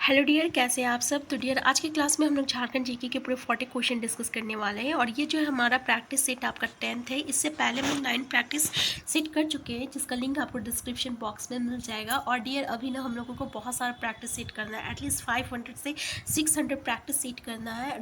Hello dear, कैसे हैं आप सब। तो डियर, आज की क्लास में हम लोग झारखंड जीके के पूरे 40 क्वेश्चन डिस्कस करने वाले हैं। और ये जो है हमारा प्रैक्टिस सेट आपका 10th है। इससे पहले हम 9 प्रैक्टिस सेट कर चुके हैं, जिसका लिंक आपको डिस्क्रिप्शन बॉक्स में मिल जाएगा। और डियर, अभी ना हम लोगों को बहुत सारा प्रैक्टिस सेट करना है, एटलीस्ट 500 से 600 प्रैक्टिस सेट करना है।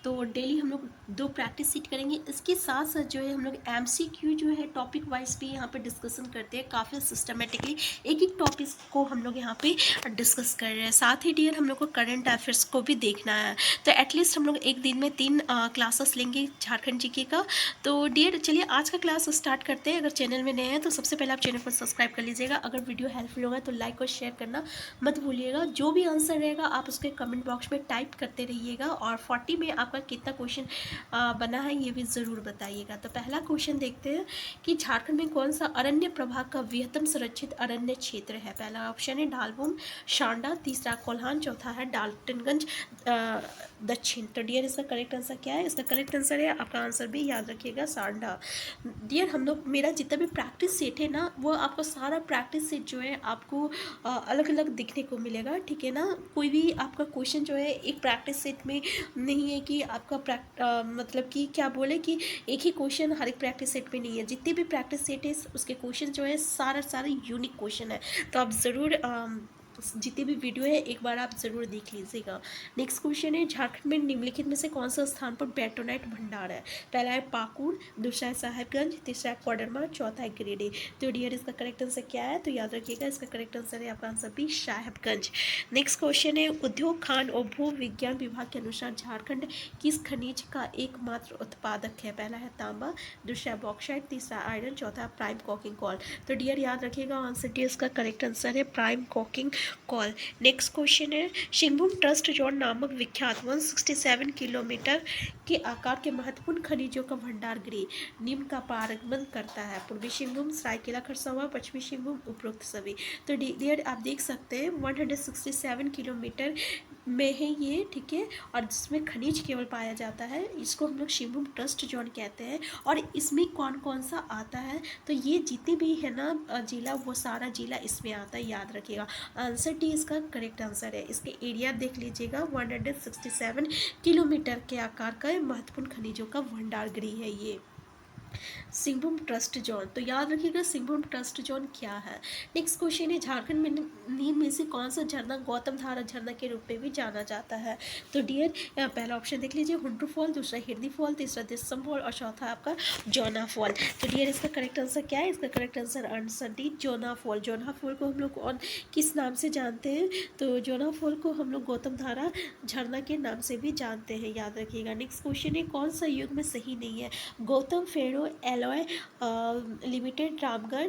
तो डेली हम लोग 2 प्रैक्टिस सेट करेंगे। इसके साथ साथ जो है हम लोग MCQ जो है टॉपिक वाइज भी यहाँ पे डिस्कशन करते हैं, काफ़ी सिस्टमेटिकली एक एक टॉपिक को हम लोग यहाँ पे डिस्कस कर रहे हैं। साथ ही डियर, हम लोग को करंट अफेयर्स को भी देखना है। तो एटलीस्ट हम लोग एक दिन में 3 क्लासेस लेंगे झारखंड जीके का। तो डियर, चलिए आज का क्लास स्टार्ट करते हैं। अगर चैनल में नए हैं तो सबसे पहले आप चैनल को सब्सक्राइब कर लीजिएगा। अगर वीडियो हेल्पफुल होगा तो लाइक और शेयर करना मत भूलिएगा। जो भी आंसर रहेगा आप उसके कमेंट बॉक्स में टाइप करते रहिएगा। और 40 में आपका कितना क्वेश्चन बना है ये भी ज़रूर बताइएगा। तो पहला क्वेश्चन देखते हैं कि झारखंड में कौन सा अरण्य प्रभाग का वृहत्तम संरक्षित अरण्य क्षेत्र है। पहला ऑप्शन है ढालभूम शांडा, तीसरा कोल्हान, चौथा है डाल्टनगंज दक्षिण। तो डियर, इसका करेक्ट आंसर क्या है? इसका करेक्ट आंसर है, आपका आंसर भी याद रखिएगा, सांडा। डियर, हम लोग मेरा जितना भी प्रैक्टिस सेट है ना, वो आपको सारा प्रैक्टिस सेट जो है आपको अलग अलग दिखने को मिलेगा, ठीक है ना। कोई भी आपका क्वेश्चन जो है एक प्रैक्टिस सेट में नहीं है कि आपका मतलब कि क्या बोले कि एक ही क्वेश्चन हर एक प्रैक्टिस सेट में नहीं है। जितने भी प्रैक्टिस सेट है उसके क्वेश्चन जो है सारे यूनिक क्वेश्चन है। तो आप ज़रूर जितने भी वीडियो है एक बार आप ज़रूर देख लीजिएगा। नेक्स्ट क्वेश्चन है, झारखंड में निम्नलिखित में से कौन सा स्थान पर बेटोनाइट भंडार है। पहला है पाकुड़, दूसरा है साहेबगंज, तीसरा है कोडरमा, चौथा है गिरिडीह। तो डियर, इसका करेक्ट आंसर क्या है? तो याद रखिएगा, इसका करेक्ट आंसर है आपका आंसर भी साहेबगंज। नेक्स्ट क्वेश्चन है, उद्योग खान और भू विज्ञान विभाग के अनुसार झारखंड किस खनिज का एकमात्र उत्पादक है। पहला है तांबा, दूसरा बॉक्साइट, तीसरा आयरन, चौथा प्राइम कॉकिंग कॉल। तो डियर, याद रखिएगा, आंसर डी इसका करेक्ट आंसर है prime caulking call. Next question है, सिंहभूम ट्रस्ट जोन नामक विख्यात 167 किलोमीटर के आकार के महत्वपूर्ण खनिजों का भंडार गृह निम्न का पारगमन करता है। पूर्वी सिंहभूम, सरायकेला खरसावां, पश्चिमी सिंहभूम, उपरोक्त सभी। तो डियर, आप देख सकते हैं 167 किलोमीटर में है ये, ठीक है। और जिसमें खनिज केवल पाया जाता है, इसको हम लोग सिंहभूम ट्रस्ट जोन कहते हैं। और इसमें कौन कौन सा आता है, तो ये जितने भी है ना जिला, वो सारा जिला इसमें आता है, याद रखिएगा। आंसर डी इसका करेक्ट आंसर है। इसके एरिया देख लीजिएगा, 167 किलोमीटर के आकार का महत्वपूर्ण खनिजों का भंडार गृह है ये सिंहभूम ट्रस्ट जोन। तो याद रखिएगा सिंहभूम ट्रस्ट जोन क्या है। नेक्स्ट क्वेश्चन है, झारखंड में नीम में से कौन सा झरना गौतम धारा झरना के रूप में भी जाना जाता है। तो डियर, पहला ऑप्शन देख लीजिए, हुंड्रू फॉल, दूसरा हिरदी फॉल, तीसरा दिसम फॉल और चौथा आपका जोना फॉल। तो डियर, इसका करेक्ट आंसर क्या है? इसका करेक्ट आंसर डी जोना फॉल। जोना फॉल को हम लोग और किस नाम से जानते हैं? तो जोना फॉल को हम लोग गौतम धारा झरना के नाम से भी जानते हैं, याद रखिएगा। नेक्स्ट क्वेश्चन है, कौन सा युग में सही नहीं है। Gautam ferro alloy limited, Ramgarh,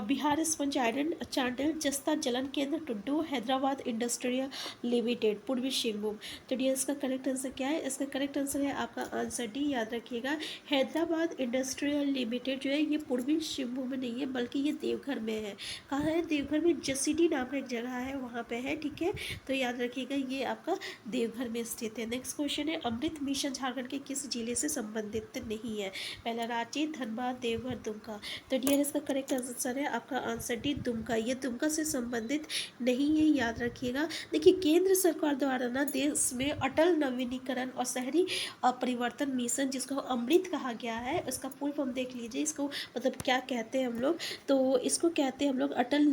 Bihar sponge iron, Chandil, जस्ता जलन केंद्र, टुड्डू, हैदराबाद इंडस्ट्रियल लिमिटेड, पूर्वी सिंहभूम। तो डी इसका करेक्ट आंसर क्या है? इसका करेक्ट आंसर है आपका आंसर डी, याद रखिएगा। हैदराबाद इंडस्ट्रियल लिमिटेड जो है ये पूर्वी सिंहभूम में नहीं है, बल्कि ये देवघर में है। कहाँ है? देवघर में जसीडी नाम का एक जगह है, वहाँ पे है, ठीक है। तो याद रखिएगा, ये आपका देवघर में स्थित है। नेक्स्ट क्वेश्चन है, अमृत मिशन झारखंड के किस जिले से संबंधित नहीं है। पहला रांची, धनबाद, देवघर, दुमका। तो डियर, इसका करेक्ट आंसर है आपका आंसर डी, दुमका। ये दुमका से संबंधित नहीं है, याद रखिएगा। देखिए, केंद्र सरकार द्वारा ना देश में अटल नवीनीकरण और शहरी परिवर्तन मिशन, जिसको अमृत कहा गया है, उसका फुल फॉर्म देख लीजिए। इसको मतलब क्या कहते हैं हम लोग, तो इसको कहते हैं हम लोग अटल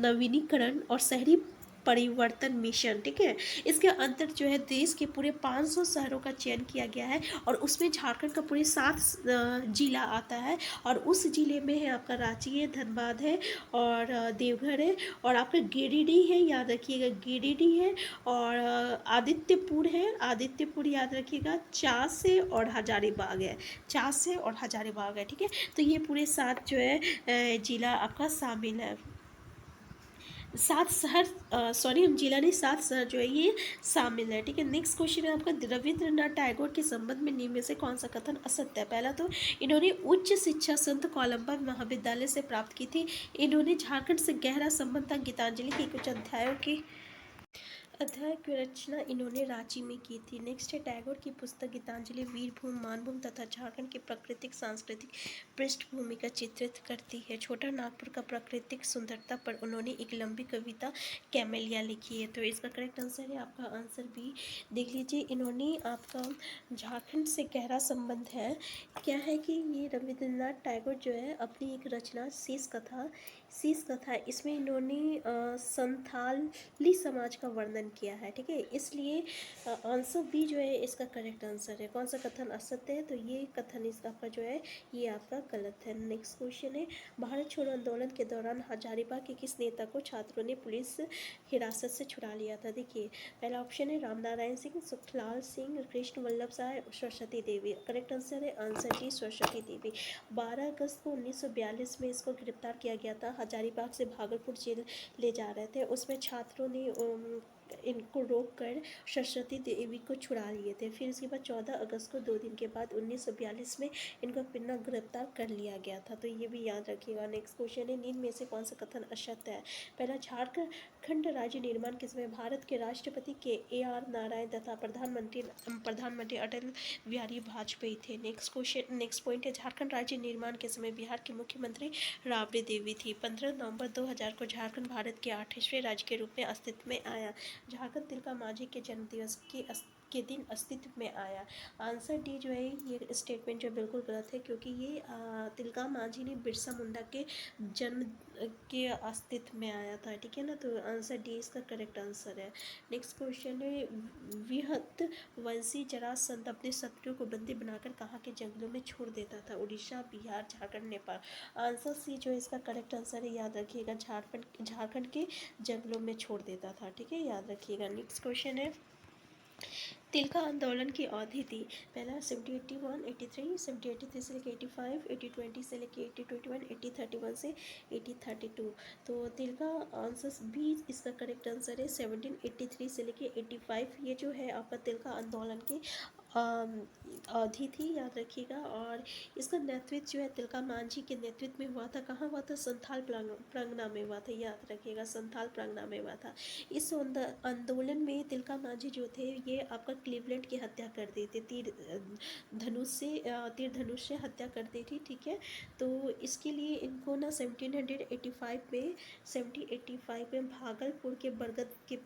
नवीनीकरण और शहरी परिवर्तन मिशन, ठीक है। इसके अंतर्गत जो है देश के पूरे 500 शहरों का चयन किया गया है, और उसमें झारखंड का पूरे 7 जिला आता है। और उस जिले में है आपका रांची है, धनबाद है, और देवघर है, और आपका गिरिडीह है, याद रखिएगा, गिरिडीह है, और आदित्यपुर है, आदित्यपुर याद रखिएगा, चास है, और हजारीबाग है, चास है और हजारीबाग है, ठीक है। तो ये पूरे 7 जो है जिला आपका शामिल है। 7 शहर, सॉरी, हम जिला नहीं, 7 शहर जो है ये शामिल है, ठीक है। नेक्स्ट क्वेश्चन है आपका, रविंद्रनाथ टैगोर के संबंध में निम्न में से कौन सा कथन असत्य है। पहला, तो इन्होंने उच्च शिक्षा संत कोलंबा महाविद्यालय से प्राप्त की थी। इन्होंने झारखंड से गहरा संबंध था। गीतांजलि के कुछ अध्यायों की अध्याय की रचना इन्होंने रांची में की थी। नेक्स्ट है टैगोर की पुस्तक गीतांजलि वीरभूम मानभूम तथा झारखंड की प्राकृतिक सांस्कृतिक पृष्ठभूमि का चित्रित करती है। छोटा नागपुर का प्राकृतिक सुंदरता पर उन्होंने एक लंबी कविता कैमेलिया लिखी है। तो इसका करेक्ट आंसर है आपका आंसर बी। देख लीजिए, इन्होंने आपका झारखंड से गहरा संबंध है। क्या है कि ये रविंद्रनाथ टैगोर जो है अपनी एक रचना शीश कथा इसमें इन्होंने संथाली समाज का वर्णन किया है। ठीक है, इसलिए आंसर बी जो है इसका करेक्ट आंसर है। कौन सा कथन असत्य है? तो ये कथन इसका जो है ये आपका गलत है। नेक्स्ट क्वेश्चन है, भारत छोड़ो आंदोलन के दौरान हजारीबाग के किस नेता को छात्रों ने पुलिस हिरासत से छुड़ा लिया था? देखिए, पहला ऑप्शन है रामनारायण सिंह, सुखलाल सिंह, कृष्ण वल्लभ साय, सरस्वती देवी। करेक्ट आंसर है आंसर डी सरस्वती देवी। 12 अगस्त को 1942 में इसको गिरफ्तार किया गया था। हजारीबाग से भागलपुर जेल ले जा रहे थे, उसमें छात्रों ने इनको रोक कर सरस्वती देवी को छुड़ा लिए थे। फिर इसके बाद 14 अगस्त को 2 दिन के बाद 1942 में इनको पुनः गिरफ्तार कर लिया गया था। तो ये भी याद रखिएगा। नेक्स्ट क्वेश्चन है, निम्न में से कौन सा कथन असत्य है? पहला, झारखंड राज्य निर्माण के समय भारत के राष्ट्रपति के AR नारायण तथा प्रधानमंत्री अटल बिहारी वाजपेयी थे। नेक्स्ट पॉइंट है, झारखंड राज्य निर्माण के समय बिहार की मुख्यमंत्री राबड़ी देवी थी। 15 नवंबर 2000 को झारखंड भारत के 8वें राज्य के रूप में अस्तित्व में आया। झारखंड तिलका मांझी के जन्मदिवस के दिन अस्तित्व में आया। आंसर डी जो है ये स्टेटमेंट जो बिल्कुल गलत है, क्योंकि ये तिलका मांझी ने बिरसा मुंडा के जन्म के अस्तित्व में आया था। ठीक है ना, तो आंसर डी इसका करेक्ट आंसर है। नेक्स्ट क्वेश्चन है, विहत वंशी जरासंध अपने शत्रुओं को बंदी बनाकर कहाँ के जंगलों में छोड़ देता था? उड़ीसा, बिहार, झारखंड, नेपाल। आंसर सी जो है इसका करेक्ट आंसर है, याद रखिएगा, झारखंड के जंगलों में छोड़ देता था। ठीक है, याद रखिएगा। नेक्स्ट क्वेश्चन है, तिलका आंदोलन की अवधि थी। पहला 1781, 83, 1783 से लेकर 85, 1820 से लेकर 1821, 1831 से 1832। तो तिलका आंसर बी इसका करेक्ट आंसर है। 1783 से लेकर 85 ये जो है आपका तिलका आंदोलन की अवधि थी, याद रखिएगा। और इसका नेतृत्व जो है तिलका मांझी के नेतृत्व में हुआ था। कहाँ हुआ था? संथाल प्रांगणा में हुआ था, याद रखिएगा, संथाल प्रांगणा में हुआ था। इस आंदोलन में तिलका मांझी जो थे ये आपका क्लीवलैंड की हत्या कर दी थी, तीर धनुष से हत्या कर दी थी। ठीक है, तो इसके लिए इनको ना 1785 में भागलपुर के बरगद के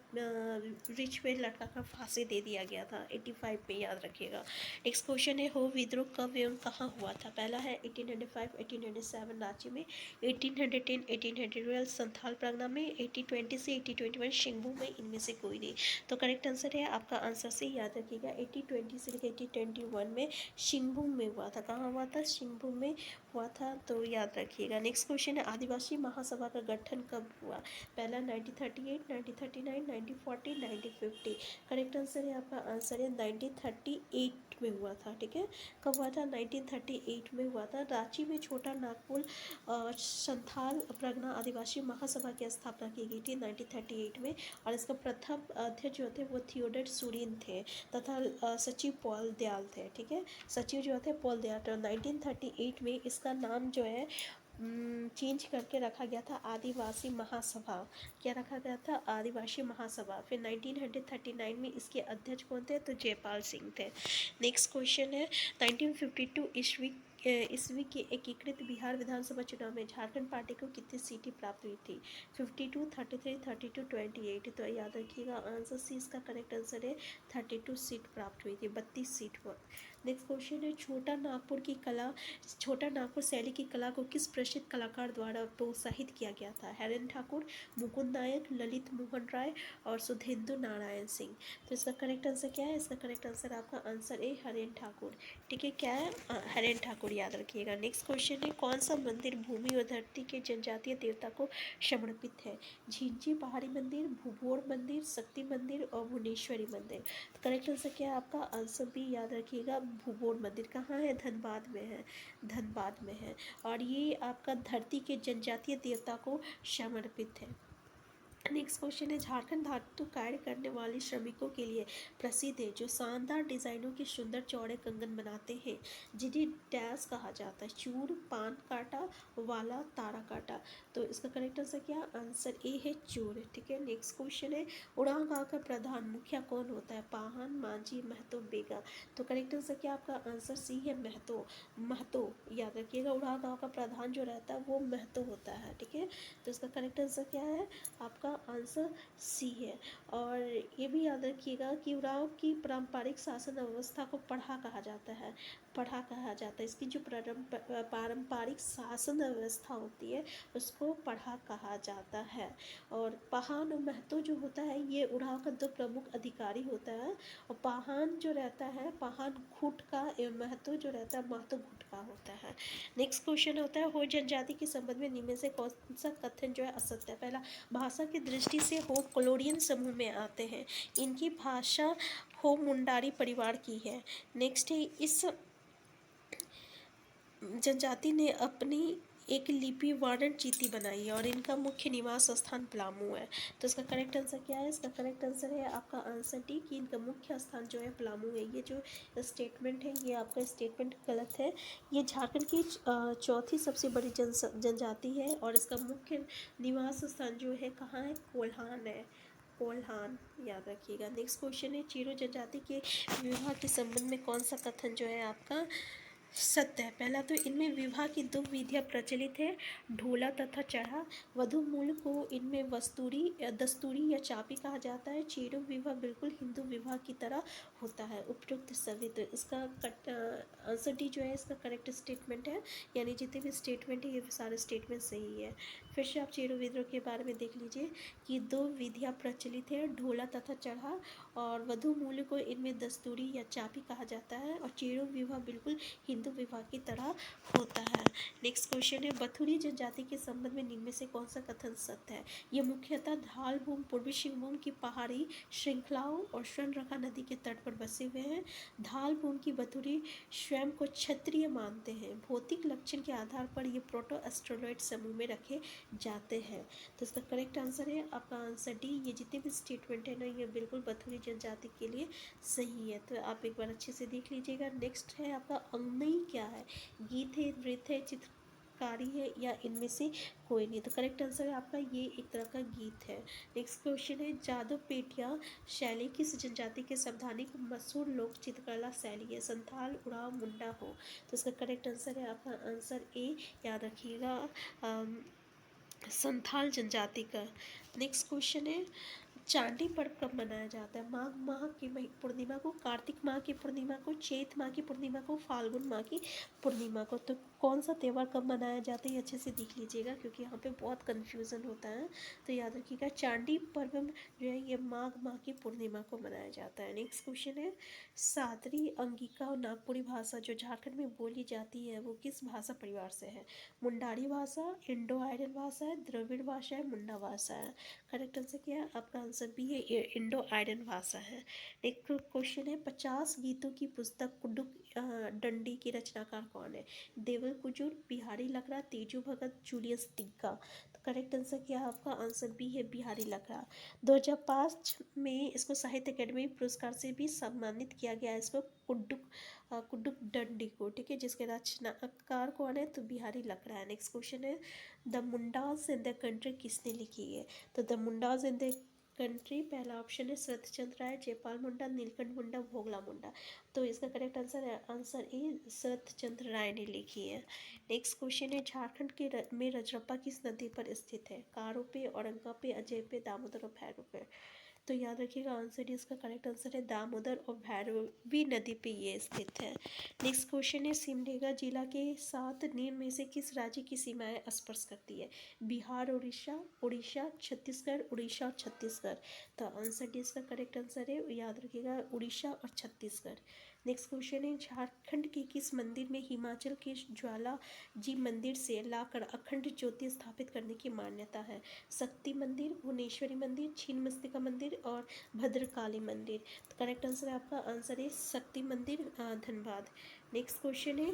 वृक्ष पे लटका कर फांसी दे दिया गया था। 85 में, याद रखिएगा। नेक्स्ट क्वेश्चन है, हो विद्रोह कब एवं कहाँ हुआ था? पहला है 1805, 1807 रांची में, 1810, 1812 संथाल प्रांगणा में, 1820 से 1821 शिंगभूम में। इनमें से कोई नहीं। तो करेक्ट आंसर है आपका आंसर से, याद रखिएगा, 1820 से लेकर 1821 में शिंगभूम में हुआ था। कहाँ हुआ था? शिंगभूम में हुआ था, तो याद रखिएगा। नेक्स्ट क्वेश्चन है, आदिवासी महासभा का गठन कब हुआ? पहला 1938, 1939, 1940, 1950। करेक्ट आंसर है आपका आंसर है 1938 में हुआ था। ठीक है, कब हुआ था? 1938 में हुआ था। रांची में छोटा नागपुर संथाल प्रगना आदिवासी महासभा की स्थापना की गई थी 1938 में। और इसका प्रथम अध्यक्ष जो थे वो थियोडर सुरीन थे तथा सचिव पॉल दयाल थे। ठीक है, सचिव जो थे पॉल दयाल। तो 1938 में इसका नाम जो है चेंज करके रखा गया था आदिवासी महासभा। क्या रखा गया था? आदिवासी महासभा। फिर 1939 में इसके अध्यक्ष कौन थे? तो जयपाल सिंह थे। नेक्स्ट क्वेश्चन है, 1952 ईस्वी के एकीकृत बिहार विधानसभा चुनाव में झारखंड पार्टी को कितनी सीटें प्राप्त हुई थी? 52, 33, 32, 28। तो याद रखिएगा, आंसर सी इसका करेक्ट आंसर है, 32 सीट प्राप्त हुई थी, 32 सीट पर। नेक्स्ट क्वेश्चन है, छोटा नागपुर शैली की कला को किस प्रसिद्ध कलाकार द्वारा प्रोत्साहित किया गया था? हरेन ठाकुर, मुकुंद नायक, ललित मोहन राय और सुधेंदु नारायण सिंह। तो इसका करेक्ट आंसर क्या है? इसका करेक्ट आंसर आपका आंसर है हरेन ठाकुर। ठीक है, क्या है? हरेन ठाकुर, याद रखिएगा। नेक्स्ट क्वेश्चन है, कौन सा मंदिर भूमि और धरती के जनजातीय देवता को समर्पित है? झींझी पहाड़ी मंदिर, भूभोर मंदिर, शक्ति मंदिर और भुवनेश्वरी मंदिर। तो करेक्ट आंसर क्या है आपका? आंसर भी याद रखिएगा, भूभोर मंदिर। कहाँ है? धनबाद में है, धनबाद में है। और ये आपका धरती के जनजातीय देवता को समर्पित है। नेक्स्ट क्वेश्चन है, झारखंड धातु कार्य करने वाले श्रमिकों के लिए प्रसिद्ध है, जो शानदार डिजाइनों के सुंदर चौड़े कंगन बनाते हैं, जिन्हें डैश कहा जाता है, चूर, पान काटा, वाला, तारा काटा। तो इसका करेक्ट आंसर क्या, आंसर ए है चूर। ठीक है। नेक्स्ट क्वेश्चन है, उड़ाव गांव का प्रधान मुखिया कौन होता है, पाहन, मांझी, महतो, बेगा। तो करेक्ट आंसर क्या आपका आंसर सी है महतो। महतो याद रखिएगा, उड़ाव गांव का प्रधान जो रहता है वो महतो होता है। ठीक है। तो इसका करेक्ट आंसर क्या है, आपका आंसर सी है। और ये भी याद रखिएगा कि उराव की पारंपरिक शासन व्यवस्था को पढ़ा कहा जाता है। पढ़ा कहा जाता है, इसकी जो पारंपरिक शासन व्यवस्था होती है उसको पढ़ा कहा जाता है। और पाहन और महतो जो होता है ये उराव का दो प्रमुख अधिकारी होता है। और पाहन जो रहता है पाहन घुट का, एवं महतो जो रहता है महतो घुट का होता है। नेक्स्ट क्वेश्चन होता है, हो जनजाति के संबंध में निम्न में से कौन सा कथन जो है असत्य है। पहला, भाषा की दृष्टि से हो कोलोरियन समूह में आते हैं, इनकी भाषा हो मुंडारी परिवार की है। नेक्स्ट है, इस जनजाति ने अपनी एक लिपि वार्णन चीती बनाई है और इनका मुख्य निवास स्थान पलामू है। तो इसका करेक्ट आंसर क्या है, इसका करेक्ट आंसर है आपका आंसर डी, कि इनका मुख्य स्थान जो है पलामू है। ये जो स्टेटमेंट है ये आपका स्टेटमेंट गलत है। ये झारखंड की चौथी सबसे बड़ी जनजाति है और इसका मुख्य निवास स्थान जो है कहाँ है, कोल्हान है। कोल्हान याद रखिएगा। नेक्स्ट क्वेश्चन है, चीरो जनजाति के विवाह के संबंध में कौन सा कथन जो है आपका सत्य है। पहला, तो इनमें विवाह की दो विधियाँ प्रचलित है, ढोला तथा चढ़ा। वधु मूल को इनमें दस्तूरी या चापी कहा जाता है। चेरो विवाह बिल्कुल हिंदू विवाह की तरह होता है। उपयुक्त सभी, तो इसका आंसर डी जो है इसका करेक्ट स्टेटमेंट है। यानी जितने भी स्टेटमेंट है ये सारे स्टेटमेंट सही है। फिर से आप चेरो विद्रोह के बारे में देख लीजिए कि दो विधियाँ प्रचलित है, ढोला तथा चढ़ा, और वधु मूल को इनमें दस्तूरी या चापी कहा जाता है। और चेरो विवाह बिल्कुल हिंदू विवाह की तरह होता है। नेक्स्ट क्वेश्चन है, बथुरी जनजाति के संबंध में निम्न में से कौन सा कथन सत्य है। ये मुख्यतः ढालभूमि पूर्वी सिंहभूम की पहाड़ी श्रृंखलाओं और स्वर्णरेखा नदी के तट पर बसे हुए हैं। ढालभूमि की बथुरी स्वयं को क्षत्रिय मानते हैं। भौतिक लक्षण के आधार पर ये प्रोटो एस्ट्रोलॉइड समूह में रखे जाते हैं। तो इसका करेक्ट आंसर है आपका आंसर डी। ये जितने भी स्टेटमेंट है ना ये बिल्कुल बथुरी जनजाति के लिए सही है। तो आप एक बार अच्छे से देख लीजिएगा। नेक्स्ट है आपका अंगनई क्या है, गीत है, नृत्य है, चित्रकारी है, या इनमें से कोई नहीं। तो करेक्ट आंसर है आपका ये एक तरह का गीत है। नेक्स्ट क्वेश्चन है, जादव पेटिया शैली किस जनजाति के संवैधानिक मशहूर लोक चित्रकला शैली है। संथाल, उराव, मुंडा हो। तो इसका करेक्ट आंसर है आपका आंसर ए, याद रखिएगा संथाल जनजाति का। नेक्स्ट क्वेश्चन है, चांदी पर्व कब मनाया जाता है। माघ माह की पूर्णिमा को, कार्तिक माह की पूर्णिमा को, चैत माह की पूर्णिमा को, फाल्गुन माह की पूर्णिमा को। तो कौन सा त्यौहार कब मनाया जाता है ये अच्छे से देख लीजिएगा क्योंकि यहाँ पे बहुत कन्फ्यूज़न होता है। तो याद रखिएगा चांदी पर्व जो है ये माघ माह की पूर्णिमा को मनाया जाता है। नेक्स्ट क्वेश्चन है, सादरी, अंगिका और नागपुरी भाषा जो झारखंड में बोली जाती है वो किस भाषा परिवार से है। मुंडारी भाषा, इंडो आर्यन भाषा है, द्रविड़ भाषा है, मुंडा भाषा है। करेक्ट आंसर क्या है आपका आंसर बी है, इंडो आर्यन भाषा है। नेक्स्ट क्वेश्चन है, 50 गीतों की पुस्तक कुडुक डंडी की रचनाकार कौन है। देवल कुजूर, बिहारी लकड़ा, तेजू भगत, जूलियस तिग्गा। तो करेक्ट आंसर क्या है आपका आंसर बी है, बिहारी लकड़ा। 2005 में इसको साहित्य अकेडमी पुरस्कार से भी सम्मानित किया गया है इसको, कुडुक डंडी को। ठीक है, जिसके रचनाकार कौन है तो बिहारी लकड़ा है। नेक्स्ट क्वेश्चन है, the Mundas in the country किसने लिखी है। तो the Mundas in the country पहला ऑप्शन है शरत चंद्र राय, जयपाल मुंडा, नीलकंठ मुंडा, भोगला मुंडा। तो इसका करेक्ट आंसर है आंसर ए, शरत चंद्र राय ने लिखी है। नेक्स्ट क्वेश्चन है, झारखंड के में रजरप्पा किस नदी पर स्थित है। कारो पे, औरंगा पे, अजय पे, दामोदर और भैरव पे। तो याद रखिएगा आंसर डी, इसका करेक्ट आंसर है दामोदर और भैरवी नदी पे ये स्थित है। नेक्स्ट क्वेश्चन है, सिमडेगा जिला के साथ निम्न में से किस राज्य की सीमाएं स्पर्श करती है। बिहार, उड़ीसा, उड़ीसा, छत्तीसगढ़, उड़ीसा और छत्तीसगढ़। तो आंसर डी इसका करेक्ट आंसर है, याद रखिएगा उड़ीसा और छत्तीसगढ़। नेक्स्ट क्वेश्चन है, झारखंड के किस मंदिर में हिमाचल के ज्वाला जी मंदिर से लाकर अखंड ज्योति स्थापित करने की मान्यता है। शक्ति मंदिर, भुवनेश्वरी मंदिर, छिन्नमस्तिका मंदिर और भद्रकाली मंदिर। तो करेक्ट आंसर है आपका आंसर है शक्ति मंदिर, धन्यवाद। नेक्स्ट क्वेश्चन है,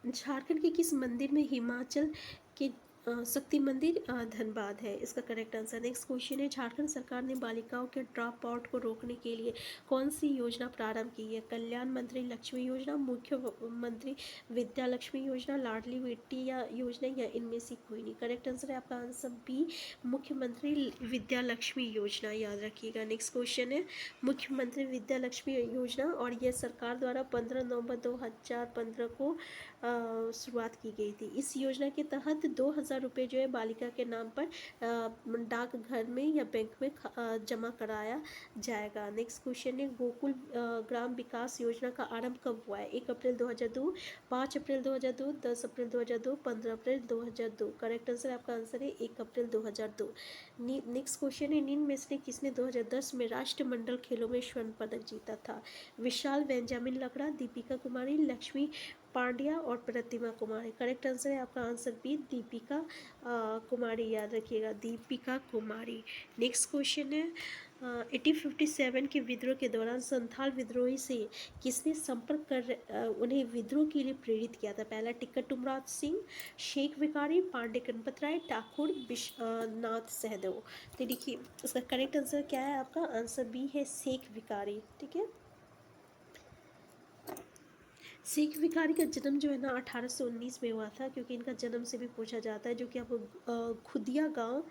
झारखंड के किस मंदिर में हिमाचल के शक्ति मंदिर धनबाद है इसका करेक्ट आंसर। नेक्स्ट क्वेश्चन है, झारखंड सरकार ने बालिकाओं के ड्रॉप आउट को रोकने के लिए कौन सी योजना प्रारंभ की है? कल्याण मंत्री लक्ष्मी योजना, मुख्यमंत्री विद्या लक्ष्मी योजना, लाडली बेटी या योजना, या इनमें से कोई नहीं। करेक्ट आंसर है आपका आंसर बी, मुख्यमंत्री विद्या लक्ष्मी योजना, याद रखिएगा। नेक्स्ट क्वेश्चन है, मुख्यमंत्री विद्या लक्ष्मी योजना और यह सरकार द्वारा 15 नवंबर 2015 को शुरुआत की गई थी। इस योजना के तहत 2000 रुपये जो है बालिका के नाम पर डाकघर में या बैंक में जमा कराया जाएगा। नेक्स्ट क्वेश्चन है, गोकुल ग्राम विकास योजना का आरंभ कब हुआ है? 1 अप्रैल 2002, 5 अप्रैल 2002, 10 अप्रैल 2002, 15 अप्रैल 2002। करेक्ट आंसर आपका आंसर है 1 अप्रैल 2002। नेक्स्ट क्वेश्चन है, निम्न में से किसने 2010 में राष्ट्रमंडल खेलों में स्वर्ण पदक जीता था? विशाल बेंजामिन लकड़ा, दीपिका कुमारी, लक्ष्मी पांड्या और प्रतिमा कुमारी। करेक्ट आंसर है आपका आंसर बी, दीपिका कुमारी, याद रखिएगा, दीपिका कुमारी। नेक्स्ट क्वेश्चन है, 1857 के विद्रोह के दौरान संथाल विद्रोही से किसने संपर्क कर उन्हें विद्रोह के लिए प्रेरित किया था? पहला टिक्कर तुमराज सिंह, शेख विकारी, पांडे गणपत राय, ठाकुर विश्वनाथ सहदेव। तो देखिए इसका करेक्ट आंसर क्या है? आपका आंसर बी है, शेख विकारी। ठीक है, शेख विकारी का जन्म जो है ना 1819 में हुआ था, क्योंकि इनका जन्म से भी पूछा जाता है, जो कि आपको खुदिया गांव,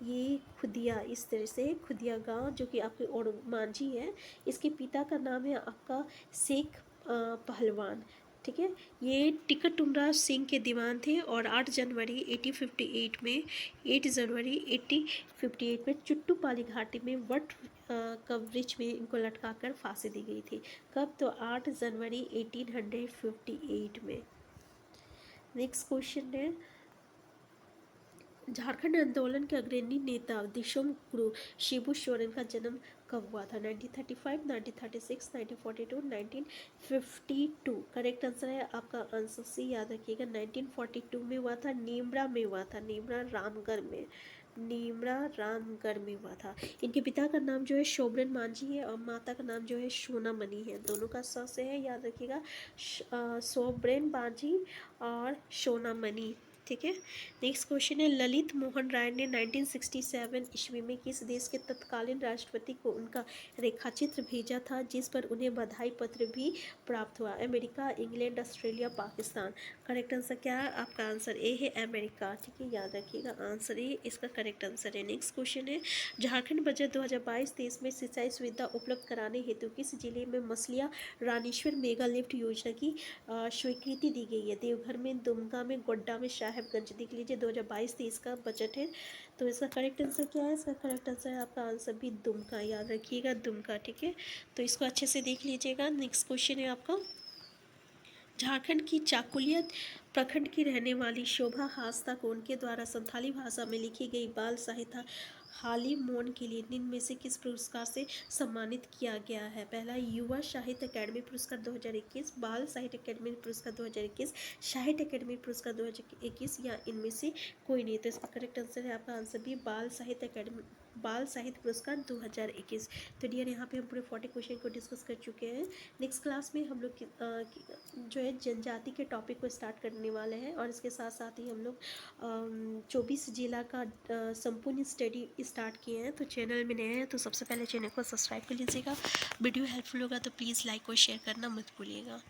ये खुदिया, इस तरह से खुदिया गांव जो कि आपके और मांझी है, इसके पिता का नाम है आपका शेख पहलवान। ठीक है, ये टिक्कर तुमराज सिंह के दीवान थे और 8 जनवरी 1858 में 8 जनवरी 1858 में चुट्टूपाली घाटी में वट का वृक्ष में इनको लटकाकर फांसी दी गई थी। कब? तो 8 जनवरी 1858 में। नेक्स्ट क्वेश्चन है, झारखंड आंदोलन के अग्रणी नेता दिशोम गुरु शिबू सोरेन का जन्म कब हुआ था? 1935, 1936, 1942, 1952। करेक्ट आंसर है आपका आंसर सी, याद रखिएगा, 1942 में हुआ था, नीमरा में हुआ था, नीमरा रामगढ़ में, नीमरा रामगढ़ में हुआ था। इनके पिता का नाम जो है शोभरन मांझी है और माता का नाम जो है सोना मनी है, दोनों का स से है, याद रखिएगा, शोभरन मांझी और सोना मनी। ठीक है, नेक्स्ट क्वेश्चन है, ललित मोहन राय ने 1967 ईस्वी में किस देश के तत्कालीन राष्ट्रपति को उनका रेखाचित्र भेजा था जिस पर उन्हें बधाई पत्र भी प्राप्त हुआ? America, England, Australia, Pakistan. Correct answer क्या है? आपका आंसर ए है, अमेरिका। ठीक है, याद रखिएगा, आंसर ए इसका करेक्ट आंसर है। नेक्स्ट क्वेश्चन है, झारखंड बजट 2022-23 में सिंचाई सुविधा उपलब्ध कराने हेतु किस जिले में मसलिया रानीश्वर मेगा लिफ्ट योजना की स्वीकृति दी गई है? देवघर में, दुमका में, गोड्डा में, साहेबगंज। देख लीजिए 2022-23 का बजट है, तो इसका करेक्ट आंसर क्या है? इसका करेक्ट आंसर है आपका आंसर भी दुमका, याद रखिएगा, दुमका। ठीक है, तो इसको अच्छे से देख लीजिएगा। नेक्स्ट क्वेश्चन है आपका, झारखंड की चाकुलिया प्रखंड की रहने वाली शोभा हासदा को उनके द्वारा संथाली भाषा में लिखी गई बाल साहित्य हाली मोन के लिए निम्न में से किस पुरस्कार से सम्मानित किया गया है? पहला युवा साहित्य अकेडमी पुरस्कार 2021, बाल साहित्य अकेडमी पुरस्कार 2021, साहित्य अकेडमी पुरस्कार 2021, या इनमें से कोई नहीं। तो इसका करेक्ट आंसर है आपका आंसर भी बाल साहित्य अकेडमी, बाल साहित्य पुरस्कार 2021। तो डियर यहाँ पे हम पूरे 40 क्वेश्चन को डिस्कस कर चुके हैं। नेक्स्ट क्लास में हम लोग जो है जनजाति के टॉपिक को स्टार्ट करने वाले हैं और इसके साथ साथ ही हम लोग 24 जिला का संपूर्ण स्टडी स्टार्ट किए हैं। तो चैनल में नए हैं तो सबसे पहले चैनल को सब्सक्राइब कर लीजिएगा। वीडियो हेल्पफुल होगा तो प्लीज़ लाइक और शेयर करना मत भूलिएगा।